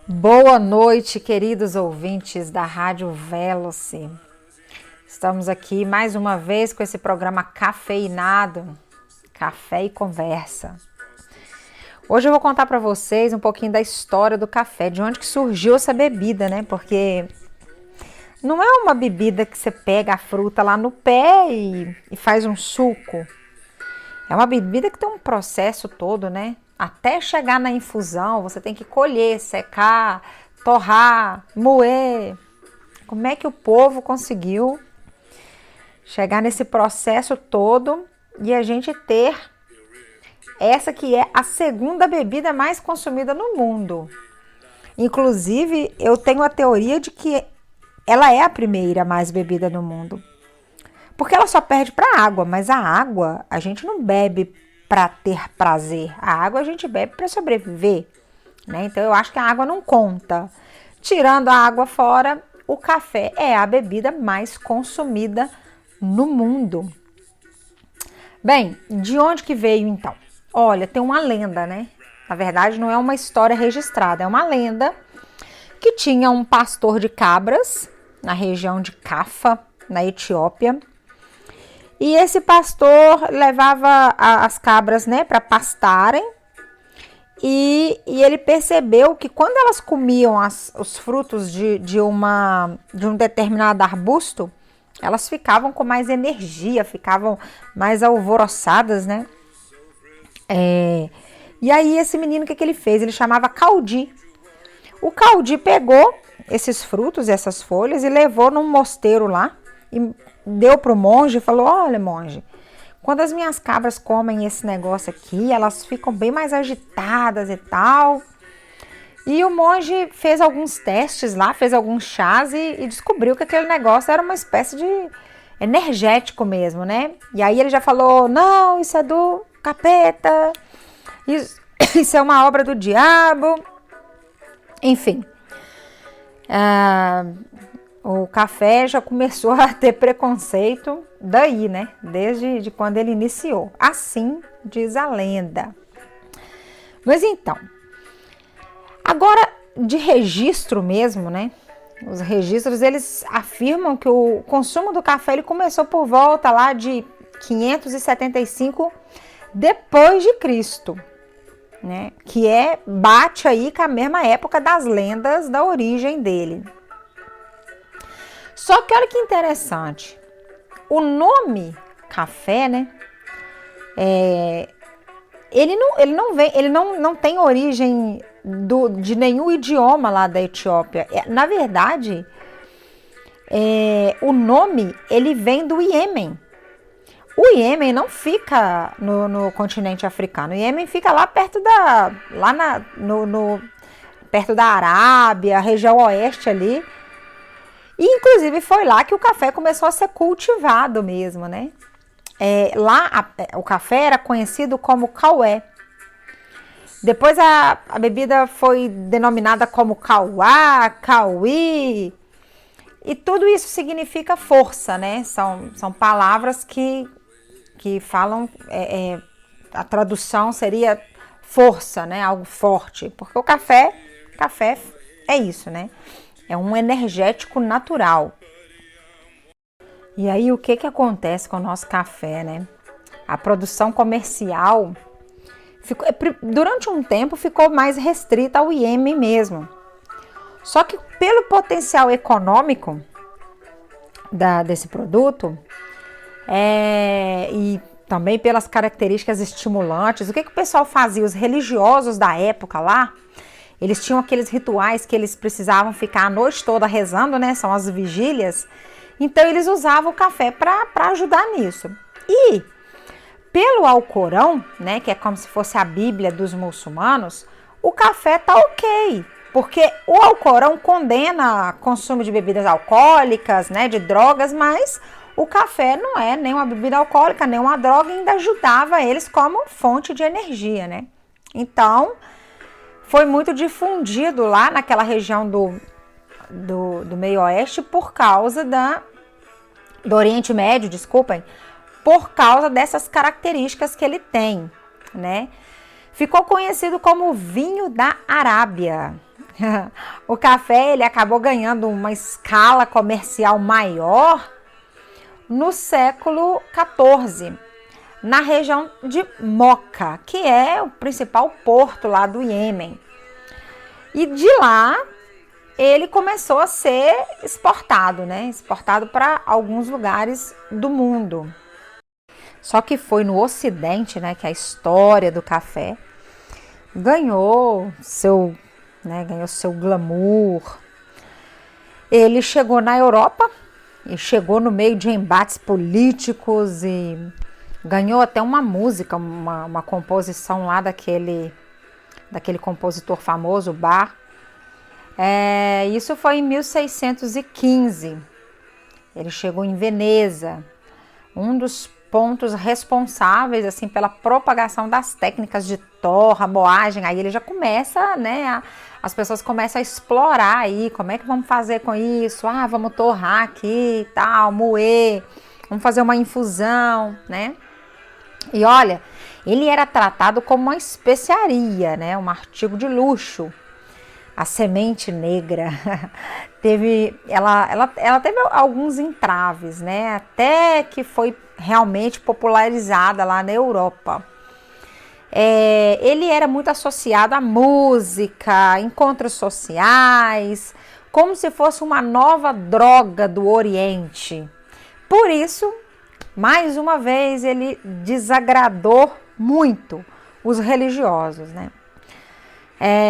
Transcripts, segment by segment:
Boa noite, queridos ouvintes da Rádio Veloce. Estamos aqui mais uma vez com esse programa cafeinado, Café e Conversa. Hoje eu vou contar para vocês um pouquinho da história do café, de onde que surgiu essa bebida, né? Porque não é uma bebida que você pega a fruta lá no pé e faz um suco. É uma bebida que tem um processo todo, né? Até chegar na infusão, você tem que colher, secar, torrar, moer. Como é que o povo conseguiu chegar nesse processo todo e a gente ter essa que é a segunda bebida mais consumida no mundo? Inclusive, eu tenho a teoria de que ela é a primeira mais bebida no mundo. Porque ela só perde para a água, mas a água a gente não bebe para ter prazer. A água a gente bebe para sobreviver, né? Então eu acho que a água não conta. Tirando a água fora, o café é a bebida mais consumida no mundo. Bem, de onde que veio então? Olha, tem uma lenda, né? Na verdade, não é uma história registrada, é uma lenda que tinha um pastor de cabras na região de Cafa, na Etiópia. E esse pastor levava as cabras, né, para pastarem. E ele percebeu que quando elas comiam os frutos de um determinado arbusto, elas ficavam com mais energia, ficavam mais alvoroçadas, né? E aí esse menino, o que ele fez? Ele chamava Caudi. O Caudi pegou esses frutos, essas folhas e levou num mosteiro lá e deu para o monge e falou: olha, monge, quando as minhas cabras comem esse negócio aqui, elas ficam bem mais agitadas e tal. E o monge fez alguns testes lá, fez alguns chás e descobriu que aquele negócio era uma espécie de energético mesmo, né? E aí ele já falou: não, isso é do capeta, isso é uma obra do diabo. Enfim, o café já começou a ter preconceito daí, né? Desde quando ele iniciou. Assim diz a lenda. Mas então, agora de registro mesmo, né? Os registros, eles afirmam que o consumo do café ele começou por volta lá de 575 depois de Cristo, né? Que bate aí com a mesma época das lendas da origem dele. Só que olha que interessante, o nome café, né? Ele não tem origem de nenhum idioma lá da Etiópia. Na verdade, o nome ele vem do Iêmen. O Iêmen não fica no continente africano. O Iêmen fica lá perto perto da Arábia, região oeste ali. E, inclusive, foi lá que o café começou a ser cultivado mesmo, né? O café era conhecido como caué. Depois a bebida foi denominada como cauá, cauí. E tudo isso significa força, né? São palavras que falam... a tradução seria força, né? Algo forte. Porque o café é isso, né? É um energético natural. E aí, o que acontece com o nosso café, né? A produção comercial, durante um tempo, ficou mais restrita ao Iêmen mesmo. Só que pelo potencial econômico desse produto, e também pelas características estimulantes, o que o pessoal fazia? Os religiosos da época lá, eles tinham aqueles rituais que eles precisavam ficar a noite toda rezando, né? São as vigílias. Então, eles usavam o café para ajudar nisso. E, pelo Alcorão, né? Que é como se fosse a Bíblia dos muçulmanos, o café tá ok. Porque o Alcorão condena o consumo de bebidas alcoólicas, né? De drogas, mas o café não é nem uma bebida alcoólica, nem uma droga, e ainda ajudava eles como fonte de energia, né? Então... foi muito difundido lá naquela região do meio oeste por causa do Oriente Médio, desculpem, por causa dessas características que ele tem, né? Ficou conhecido como vinho da Arábia, O café ele acabou ganhando uma escala comercial maior no século XIV, na região de Moca, que é o principal porto lá do Iêmen. E de lá ele começou a ser exportado, né? Exportado para alguns lugares do mundo. Só que foi no Ocidente, né, que a história do café ganhou seu glamour. Ele chegou na Europa e chegou no meio de embates políticos e ganhou até uma música, uma composição lá daquele compositor famoso, Bach. Isso foi em 1615. Ele chegou em Veneza, um dos pontos responsáveis assim pela propagação das técnicas de torra, moagem. Aí ele já começa, né, as pessoas começam a explorar aí, como é que vamos fazer com isso? Vamos torrar aqui, tal, moer, vamos fazer uma infusão, né? E olha, ele era tratado como uma especiaria, né, um artigo de luxo. A semente negra ela teve alguns entraves, né? Até que foi realmente popularizada lá na Europa. Ele era muito associado à música, encontros sociais, como se fosse uma nova droga do Oriente. Por isso, mais uma vez, ele desagradou muito os religiosos, né?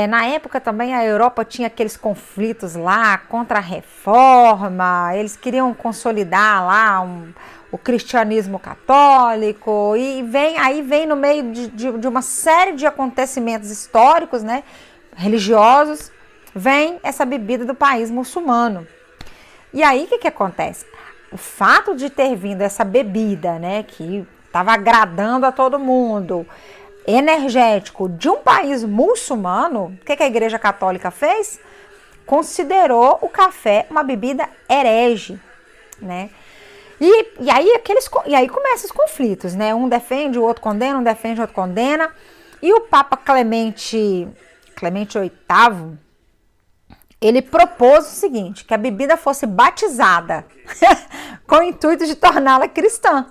Na época também a Europa tinha aqueles conflitos lá contra a reforma, eles queriam consolidar lá o cristianismo católico e vem no meio de uma série de acontecimentos históricos, né, religiosos, vem essa bebida do país muçulmano. E aí o que acontece? O fato de ter vindo essa bebida, né, que estava agradando a todo mundo, energético de um país muçulmano, o que a Igreja Católica fez? Considerou o café uma bebida herege, né? E aí começam os conflitos, né? Um defende, o outro condena, um defende, o outro condena. E o Papa Clemente VIII, ele propôs o seguinte, que a bebida fosse batizada com o intuito de torná-la cristã.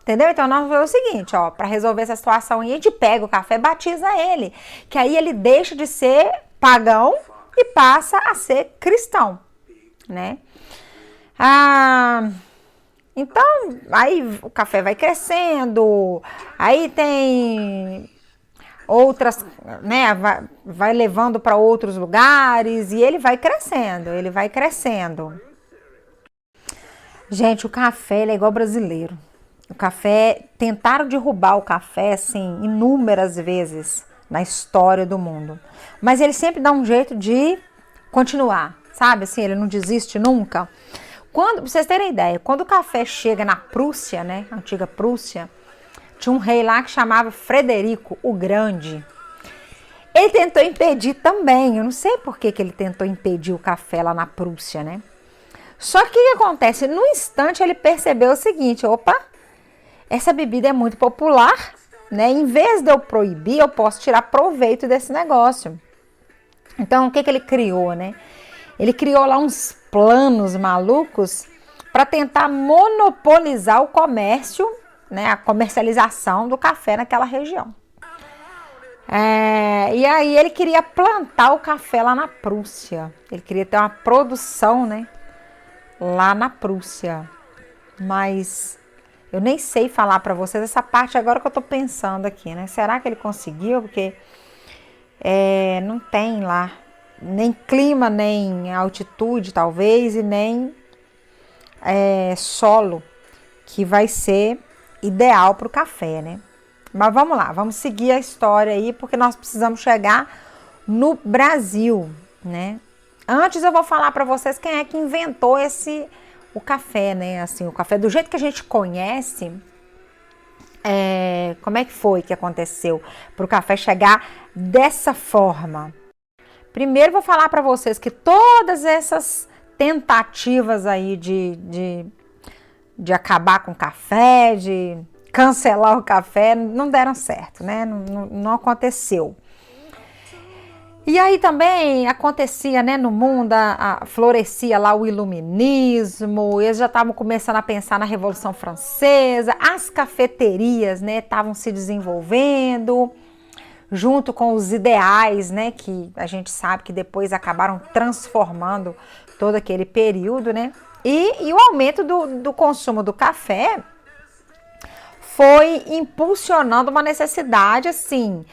Entendeu? Então, nós vamos fazer o seguinte, para resolver essa situação, a gente pega o café e batiza ele, que aí ele deixa de ser pagão e passa a ser cristão, né? Então, aí o café vai crescendo, aí tem outras, né, vai levando para outros lugares e ele vai crescendo, Gente, o café ele é igual brasileiro. O café, tentaram derrubar o café, assim, inúmeras vezes na história do mundo. Mas ele sempre dá um jeito de continuar, sabe? Assim, ele não desiste nunca. Pra vocês terem ideia, quando o café chega na Prússia, né, a antiga Prússia, tinha um rei lá que chamava Frederico o Grande. Ele tentou impedir também, eu não sei por que ele tentou impedir o café lá na Prússia, né? Só que o que acontece? No instante ele percebeu o seguinte, essa bebida é muito popular, né? Em vez de eu proibir, eu posso tirar proveito desse negócio. Então, o que ele criou, né? Ele criou lá uns planos malucos para tentar monopolizar o comércio, né? A comercialização do café naquela região. E aí ele queria plantar o café lá na Prússia. Ele queria ter uma produção, né? Lá na Prússia. Mas eu nem sei falar para vocês essa parte agora que eu tô pensando aqui, né? Será que ele conseguiu? Porque não tem lá nem clima, nem altitude, talvez, e nem solo que vai ser ideal para o café, né? Mas vamos lá, vamos seguir a história aí, porque nós precisamos chegar no Brasil, né? Antes eu vou falar para vocês quem é que inventou o café, né? Assim, o café do jeito que a gente conhece, como é que foi que aconteceu para o café chegar dessa forma? Primeiro vou falar para vocês que todas essas tentativas aí de acabar com o café, de cancelar o café, não deram certo, né? Não aconteceu. E aí também acontecia, né, no mundo, florescia lá o iluminismo, eles já estavam começando a pensar na Revolução Francesa, as cafeterias, né, estavam se desenvolvendo, junto com os ideais, né, que a gente sabe que depois acabaram transformando todo aquele período, né, e o aumento do consumo do café foi impulsionando uma necessidade, assim,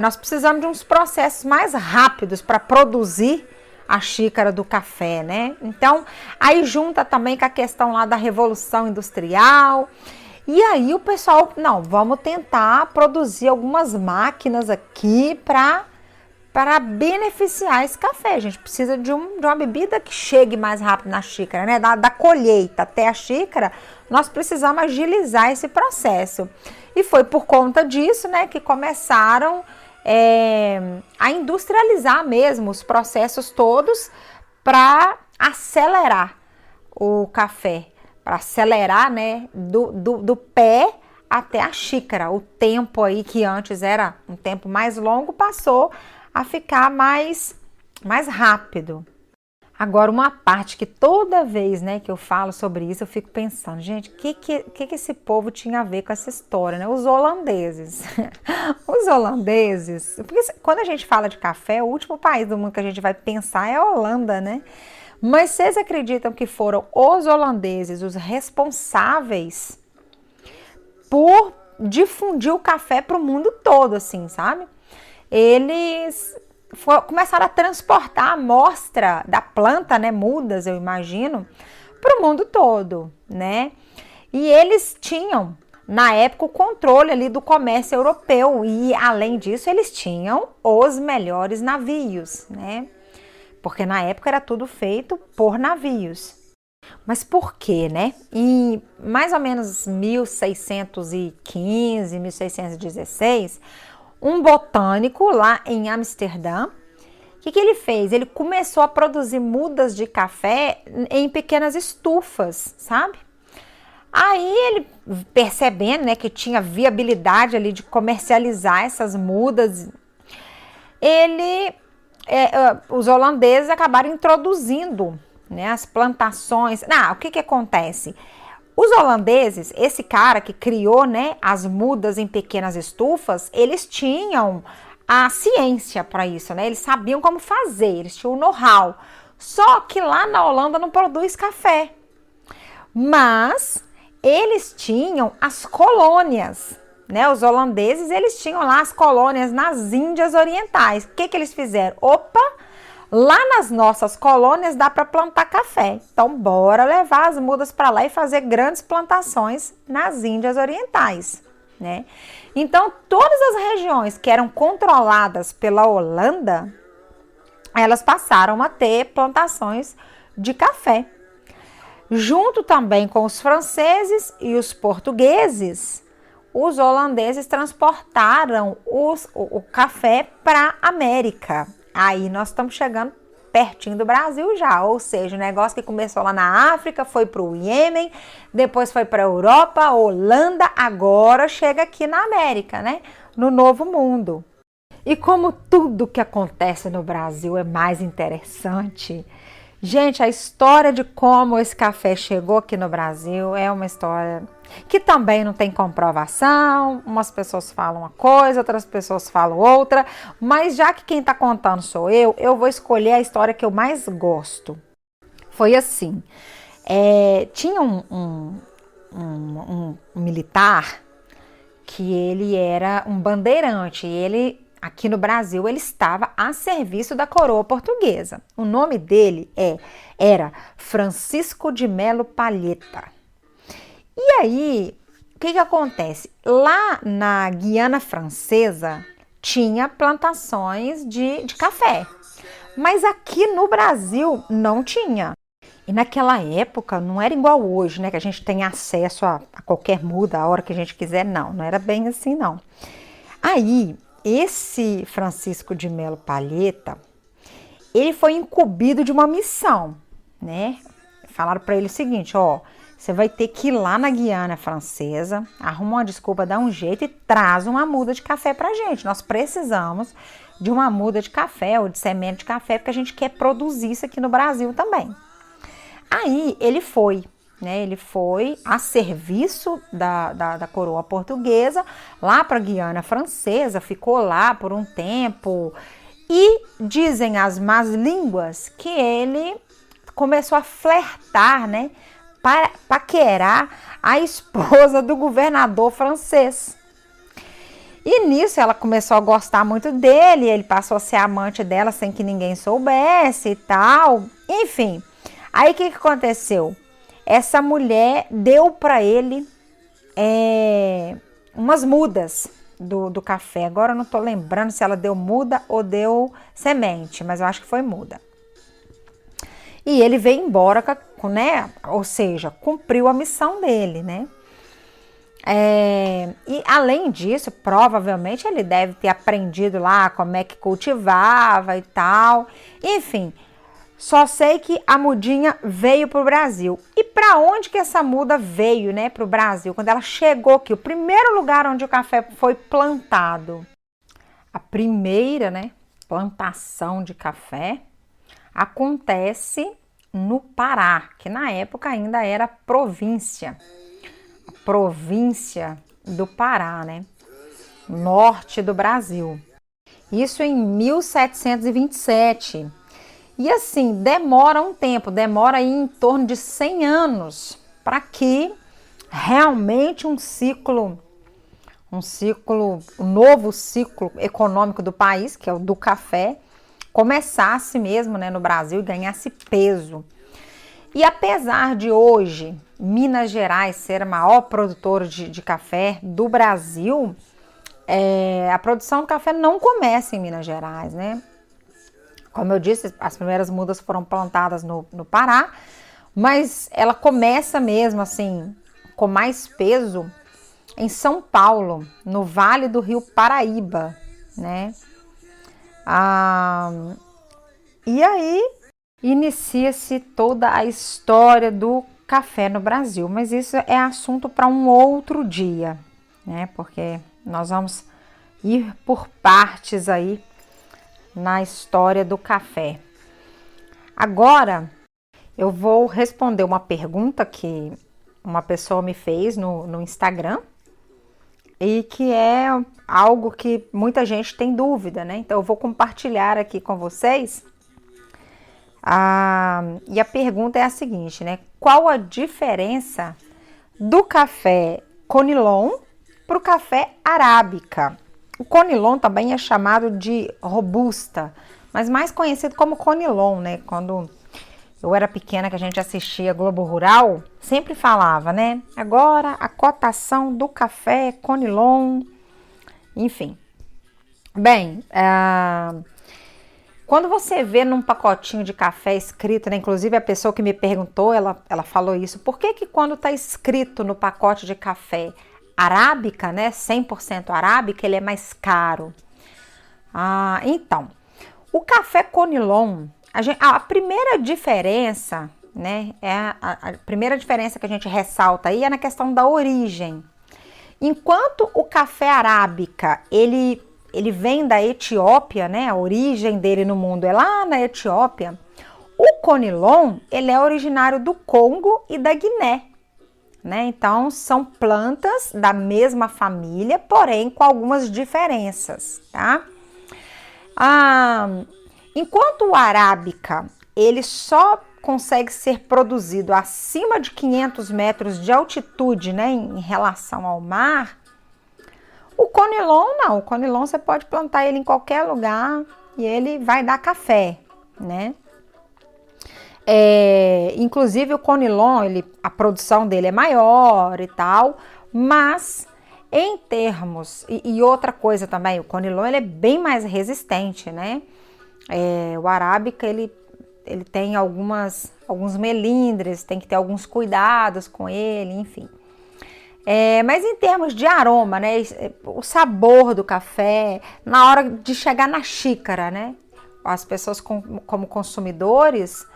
nós precisamos de uns processos mais rápidos para produzir a xícara do café, né? Então, aí junta também com a questão lá da Revolução Industrial. E aí o pessoal, não, vamos tentar produzir algumas máquinas aqui para beneficiar esse café. A gente precisa de uma bebida que chegue mais rápido na xícara, né? Da colheita até a xícara, nós precisamos agilizar esse processo. E foi por conta disso, né, que começaram a industrializar mesmo os processos todos para acelerar o café, para acelerar, né, do pé até a xícara. O tempo aí que antes era um tempo mais longo passou a ficar mais rápido. Agora, uma parte que toda vez, né, que eu falo sobre isso, eu fico pensando, gente, o que esse povo tinha a ver com essa história, né? Os holandeses. Os holandeses, porque quando a gente fala de café, o último país do mundo que a gente vai pensar é a Holanda, né? Mas vocês acreditam que foram os holandeses os responsáveis por difundir o café para o mundo todo, assim, sabe? Eles começaram a transportar a amostra da planta, né, mudas, eu imagino, para o mundo todo, né? E eles tinham, na época, o controle ali do comércio europeu e, além disso, eles tinham os melhores navios, né? Porque na época era tudo feito por navios. Mas por quê, né? Em mais ou menos 1615, 1616, um botânico lá em Amsterdã, o que ele fez? Ele começou a produzir mudas de café em pequenas estufas, sabe? Aí ele, percebendo, né, que tinha viabilidade ali de comercializar essas mudas, os holandeses acabaram introduzindo, né, as plantações. O que acontece? Os holandeses, esse cara que criou, né, as mudas em pequenas estufas, eles tinham a ciência para isso, né? Eles sabiam como fazer, eles tinham o know-how. Só que lá na Holanda não produz café. Mas eles tinham as colônias, né? Os holandeses, eles tinham lá as colônias nas Índias Orientais. O que eles fizeram? Lá nas nossas colônias dá para plantar café. Então, bora levar as mudas para lá e fazer grandes plantações nas Índias Orientais, né? Então, todas as regiões que eram controladas pela Holanda, elas passaram a ter plantações de café. Junto também com os franceses e os portugueses, os holandeses transportaram o café para a América. Aí nós estamos chegando pertinho do Brasil já, ou seja, o negócio que começou lá na África, foi para o Iêmen, depois foi para a Europa, Holanda, agora chega aqui na América, né? No Novo Mundo. E como tudo que acontece no Brasil é mais interessante, gente, a história de como esse café chegou aqui no Brasil é uma história que também não tem comprovação. Umas pessoas falam uma coisa, outras pessoas falam outra, mas já que quem está contando sou eu vou escolher a história que eu mais gosto. Foi assim, tinha um militar que ele era um bandeirante, e ele, aqui no Brasil, ele estava a serviço da coroa portuguesa. O nome dele era Francisco de Melo Palheta. E aí, o que acontece? Lá na Guiana Francesa tinha plantações de café, mas aqui no Brasil não tinha. E naquela época não era igual hoje, né? Que a gente tem acesso a qualquer muda a hora que a gente quiser. Não era bem assim, não. Aí, esse Francisco de Melo Palheta, ele foi incumbido de uma missão, né? Falaram para ele o seguinte, você vai ter que ir lá na Guiana Francesa, arruma uma desculpa, dá um jeito e traz uma muda de café pra gente. Nós precisamos de uma muda de café ou de semente de café, porque a gente quer produzir isso aqui no Brasil também. Aí ele foi, né? Ele foi a serviço da coroa portuguesa lá para a Guiana Francesa, ficou lá por um tempo e dizem as más línguas que ele começou a flertar, né? Para paquerar a esposa do governador francês. E nisso ela começou a gostar muito dele, ele passou a ser amante dela sem que ninguém soubesse e tal. Enfim, aí o que aconteceu? Essa mulher deu para ele umas mudas do café. Agora eu não tô lembrando se ela deu muda ou deu semente, mas eu acho que foi muda. E ele veio embora, né? Ou seja, cumpriu a missão dele, né? E além disso, provavelmente ele deve ter aprendido lá como é que cultivava e tal. Enfim, só sei que a mudinha veio para o Brasil. E para onde que essa muda veio, né, para o Brasil? Quando ela chegou aqui, o primeiro lugar onde o café foi plantado, a primeira, né, plantação de café acontece no Pará, que na época ainda era província. A província do Pará, né? Norte do Brasil. Isso em 1727. E assim, demora um tempo, demora aí em torno de 100 anos para que realmente um novo ciclo econômico do país, que é o do café, começasse mesmo, né, no Brasil e ganhasse peso. E apesar de hoje Minas Gerais ser a maior produtora de café do Brasil, a produção do café não começa em Minas Gerais, né? Como eu disse, as primeiras mudas foram plantadas no Pará, mas ela começa mesmo assim, com mais peso, em São Paulo, no Vale do Rio Paraíba, né? E aí inicia-se toda a história do café no Brasil, mas isso é assunto para um outro dia, né? Porque nós vamos ir por partes aí na história do café. Agora eu vou responder uma pergunta que uma pessoa me fez no Instagram e que é algo que muita gente tem dúvida, né? Então eu vou compartilhar aqui com vocês. E a pergunta é a seguinte, né? Qual a diferença do café Conilon para o café arábica? O Conilon também é chamado de robusta, mas mais conhecido como Conilon, né? Quando eu era pequena, que a gente assistia Globo Rural, sempre falava, né? Agora a cotação do café Conilon, enfim. Bem, quando você vê num pacotinho de café escrito, né? Inclusive a pessoa que me perguntou, ela falou isso. Por que quando está escrito no pacote de café arábica, né? 100% arábica, ele é mais caro? Então, o café Conilon, a primeira diferença, né? A primeira diferença que a gente ressalta aí é na questão da origem. Enquanto o café arábica, ele vem da Etiópia, né? A origem dele no mundo é lá na Etiópia. O Conilon, ele é originário do Congo e da Guiné, né? Então, são plantas da mesma família, porém com algumas diferenças, tá? Enquanto o arábica, ele só consegue ser produzido acima de 500 metros de altitude, né? Em relação ao mar, o Conilon não, o Conilon você pode plantar ele em qualquer lugar e ele vai dar café, né? Inclusive o Conilon, a produção dele é maior e tal, mas em termos, e outra coisa também, o Conilon ele é bem mais resistente, né? O arábica ele tem alguns melindres, tem que ter alguns cuidados com ele, enfim. Mas em termos de aroma, né, o sabor do café, na hora de chegar na xícara, né, as pessoas como consumidores,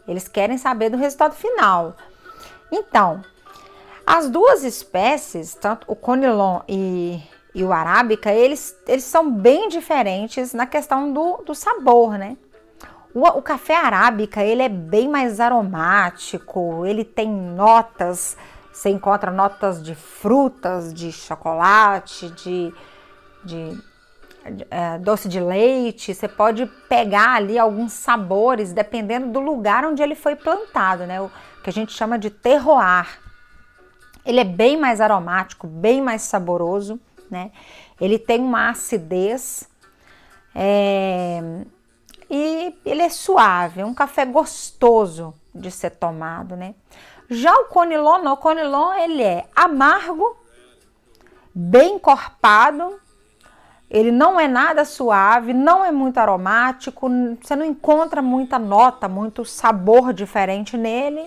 eles querem saber do resultado final. Então, As duas espécies, tanto o Conilon e o Arábica, eles são bem diferentes na questão do sabor, né? O café Arábica, ele é bem mais aromático, ele tem notas, você encontra notas de frutas, de chocolate, de doce de leite, você pode pegar ali alguns sabores, dependendo do lugar onde ele foi plantado, né? O que a gente chama de terroir. Ele é bem mais aromático, bem mais saboroso, né? Ele tem uma acidez, e ele é suave, é um café gostoso de ser tomado, né? Já o Conilon, não, o Conilon ele é amargo, bem encorpado, ele não é nada suave, não é muito aromático, você não encontra muita nota, muito sabor diferente nele.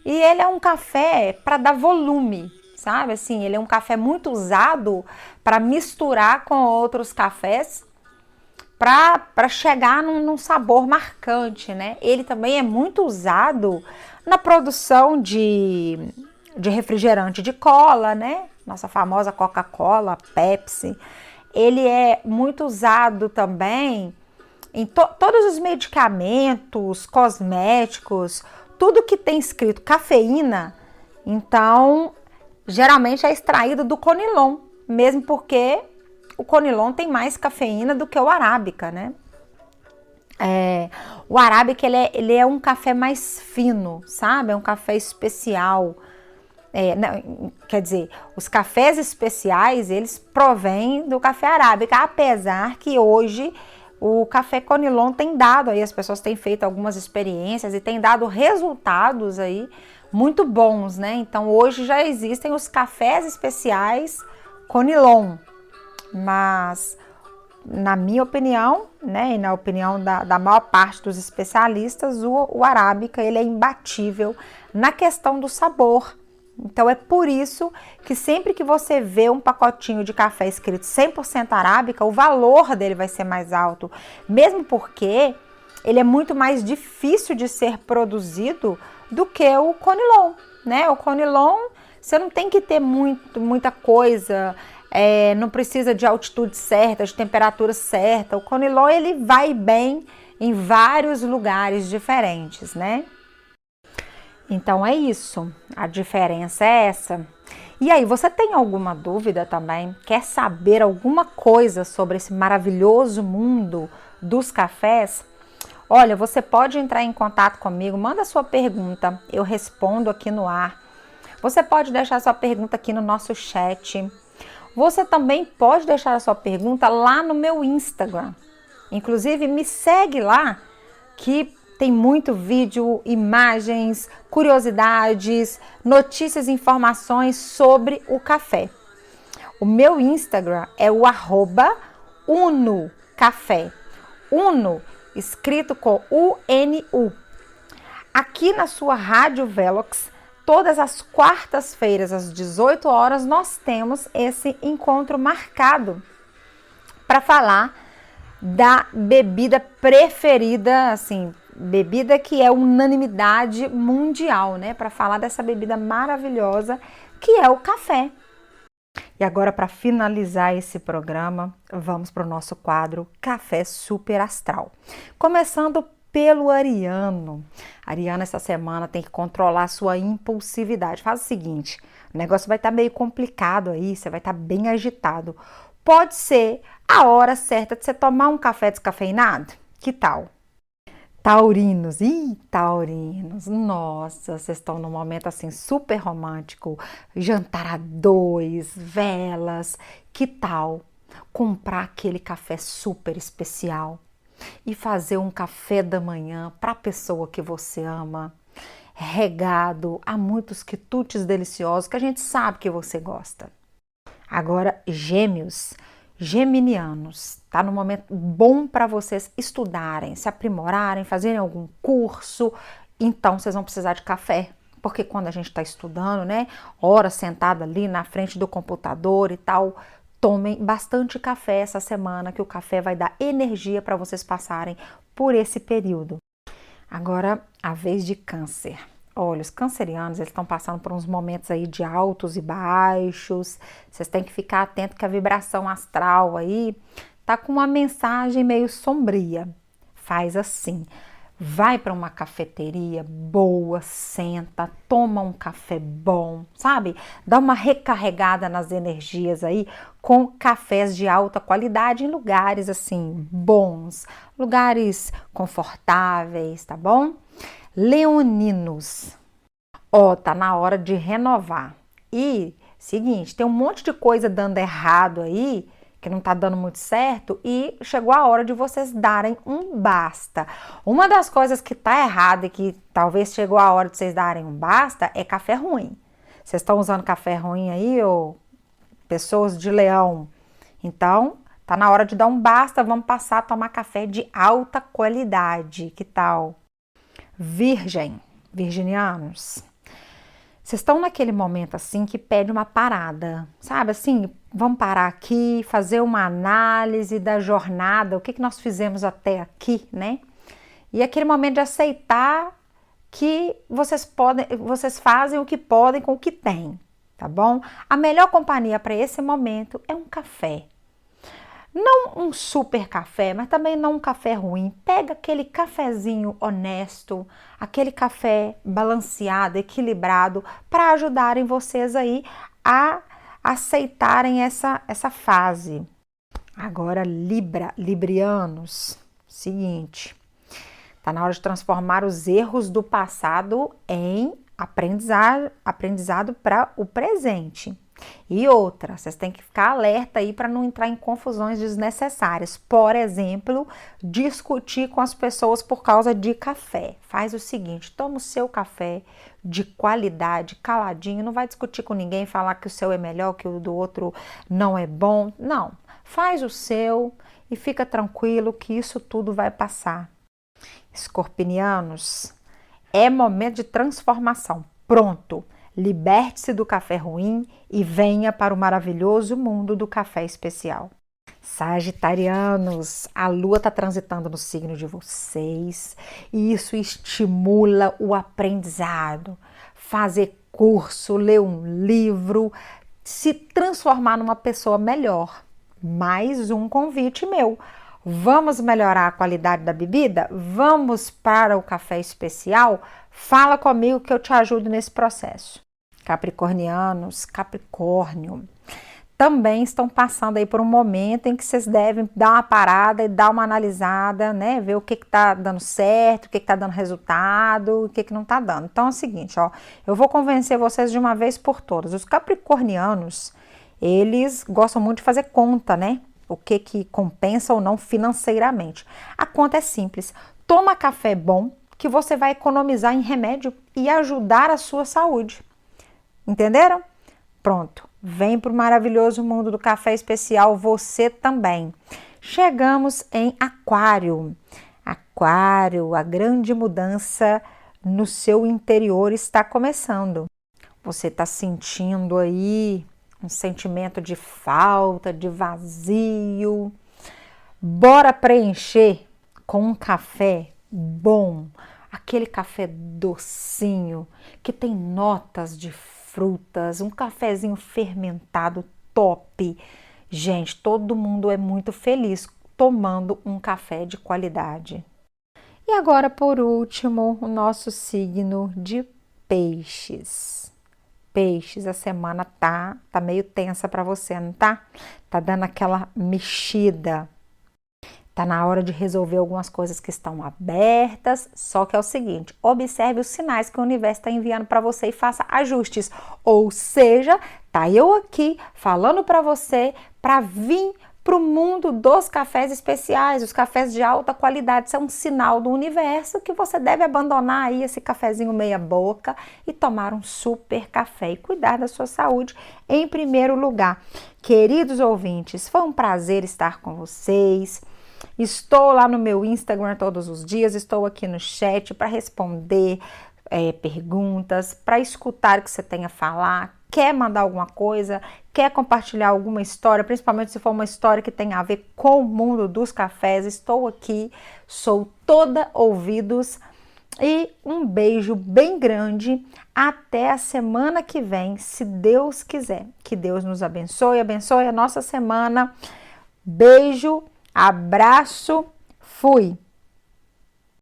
E ele é um café para dar volume, sabe? Assim, ele é um café muito usado para misturar com outros cafés, para chegar num sabor marcante, né? Ele também é muito usado na produção de refrigerante de cola, né? Nossa famosa Coca-Cola, Pepsi. Ele é muito usado também em todos os medicamentos, cosméticos, tudo que tem escrito cafeína, então geralmente é extraído do Conilon, mesmo porque o Conilon tem mais cafeína do que o Arábica, né? O Arábica ele é um café mais fino, sabe? É um café especial. Não, quer dizer, os cafés especiais, eles provêm do café Arábica, apesar que hoje o café Conilon tem dado aí, as pessoas têm feito algumas experiências e tem dado resultados aí muito bons, né? Então hoje já existem os cafés especiais Conilon, mas na minha opinião, né, e na opinião da maior parte dos especialistas, o Arábica ele é imbatível na questão do sabor. Então é por isso que sempre que você vê um pacotinho de café escrito 100% Arábica, o valor dele vai ser mais alto, mesmo porque ele é muito mais difícil de ser produzido do que o Conilon, né? O Conilon, você não tem que ter muita coisa, não precisa de altitude certa, de temperatura certa. O Conilon, ele vai bem em vários lugares diferentes, né? Então é isso, a diferença é essa. E aí, você tem alguma dúvida também? Quer saber alguma coisa sobre esse maravilhoso mundo dos cafés? Olha, você pode entrar em contato comigo, manda sua pergunta, eu respondo aqui no ar. Você pode deixar sua pergunta aqui no nosso chat. Você também pode deixar a sua pergunta lá no meu Instagram. Inclusive, me segue lá, que tem muito vídeo, imagens, curiosidades, notícias e informações sobre o café. O meu Instagram é o @unocafé. Uno, escrito com U-N-U. Aqui na sua Rádio Velox, todas as quartas-feiras, às 18 horas, nós temos esse encontro marcado para falar da bebida preferida, assim, bebida que é unanimidade mundial, né? Para falar dessa bebida maravilhosa que é o café. E agora, para finalizar esse programa, vamos para o nosso quadro Café Super Astral. Começando pelo Ariano. Ariano, essa semana tem que controlar a sua impulsividade. Faz o seguinte, o negócio vai estar meio complicado aí, você vai estar bem agitado. Pode ser a hora certa de você tomar um café descafeinado? Que tal? Taurinos, taurinos, nossa, vocês estão num momento assim super romântico, jantar a dois, velas, que tal comprar aquele café super especial e fazer um café da manhã para a pessoa que você ama, regado a muitos quitutes deliciosos que a gente sabe que você gosta. Agora, Gêmeos, geminianos, tá no momento bom para vocês estudarem, se aprimorarem, fazerem algum curso. Então vocês vão precisar de café, porque quando a gente está estudando, né, hora sentada ali na frente do computador e tal, tomem bastante café essa semana, que o café vai dar energia para vocês passarem por esse período. Agora, a vez de Câncer. Olha, os cancerianos, eles estão passando por uns momentos aí de altos e baixos. Vocês têm que ficar atento que a vibração astral aí tá com uma mensagem meio sombria. Faz assim, vai para uma cafeteria boa, senta, toma um café bom, sabe? Dá uma recarregada nas energias aí com cafés de alta qualidade em lugares assim bons, lugares confortáveis, tá bom? Leoninos, ó, tá na hora de renovar. E seguinte, tem um monte de coisa dando errado aí, que não tá dando muito certo, e chegou a hora de vocês darem um basta. Uma das coisas que tá errada e que talvez chegou a hora de vocês darem um basta é café ruim. Vocês estão usando café ruim aí, ou pessoas de leão? Então, tá na hora de dar um basta, vamos passar a tomar café de alta qualidade. Que tal? Virginianos, vocês estão naquele momento assim que pede uma parada, sabe? Assim, vamos parar aqui, fazer uma análise da jornada, o que nós fizemos até aqui, né? E aquele momento de aceitar que vocês fazem o que podem com o que têm, tá bom? A melhor companhia para esse momento é um café. Não um super café, mas também não um café ruim. Pega aquele cafezinho honesto, aquele café balanceado, equilibrado, para ajudarem vocês aí a aceitarem essa fase. Agora, Librianos, seguinte, tá na hora de transformar os erros do passado em aprendizado para o presente. E outra, vocês têm que ficar alerta aí para não entrar em confusões desnecessárias. Por exemplo, discutir com as pessoas por causa de café. Faz o seguinte, toma o seu café de qualidade, caladinho, não vai discutir com ninguém, falar que o seu é melhor, que o do outro não é bom. Não, faz o seu e fica tranquilo que isso tudo vai passar. Escorpinianos, é momento de transformação. Pronto! Liberte-se do café ruim e venha para o maravilhoso mundo do café especial. Sagitarianos, a lua está transitando no signo de vocês e isso estimula o aprendizado, fazer curso, ler um livro, se transformar numa pessoa melhor. Mais um convite meu. Vamos melhorar a qualidade da bebida? Vamos para o café especial? Fala comigo que eu te ajudo nesse processo. Capricornianos, Capricórnio, também estão passando aí por um momento em que vocês devem dar uma parada e dar uma analisada, né? Ver o que tá dando certo, o que tá dando resultado, o que não tá dando. Então é o seguinte, ó, eu vou convencer vocês de uma vez por todas. Os capricornianos, eles gostam muito de fazer conta, né? O que compensa ou não financeiramente. A conta é simples. Toma café bom, que você vai economizar em remédio e ajudar a sua saúde. Entenderam? Pronto, vem para o maravilhoso mundo do café especial você também. Chegamos em Aquário. Aquário, a grande mudança no seu interior está começando. Você está sentindo aí um sentimento de falta, de vazio. Bora preencher com um café bom, aquele café docinho, que tem notas de frutas, um cafezinho fermentado top. Gente, todo mundo é muito feliz tomando um café de qualidade. E agora, por último, o nosso signo de Peixes. Peixes, a semana tá meio tensa para você, não tá? Tá dando aquela mexida. Tá na hora de resolver algumas coisas que estão abertas, só que é o seguinte, observe os sinais que o universo está enviando para você e faça ajustes. Ou seja, tá eu aqui falando para você para vir para o mundo dos cafés especiais, os cafés de alta qualidade. Isso é um sinal do universo que você deve abandonar aí esse cafezinho meia boca e tomar um super café e cuidar da sua saúde em primeiro lugar. Queridos ouvintes, foi um prazer estar com vocês. Estou lá no meu Instagram todos os dias, estou aqui no chat para responder perguntas, para escutar o que você tem a falar. Quer mandar alguma coisa, quer compartilhar alguma história, principalmente se for uma história que tem a ver com o mundo dos cafés, estou aqui, sou toda ouvidos E um beijo bem grande. Até a semana que vem, se Deus quiser. Que Deus nos abençoe, abençoe a nossa semana. Beijo, abraço, fui!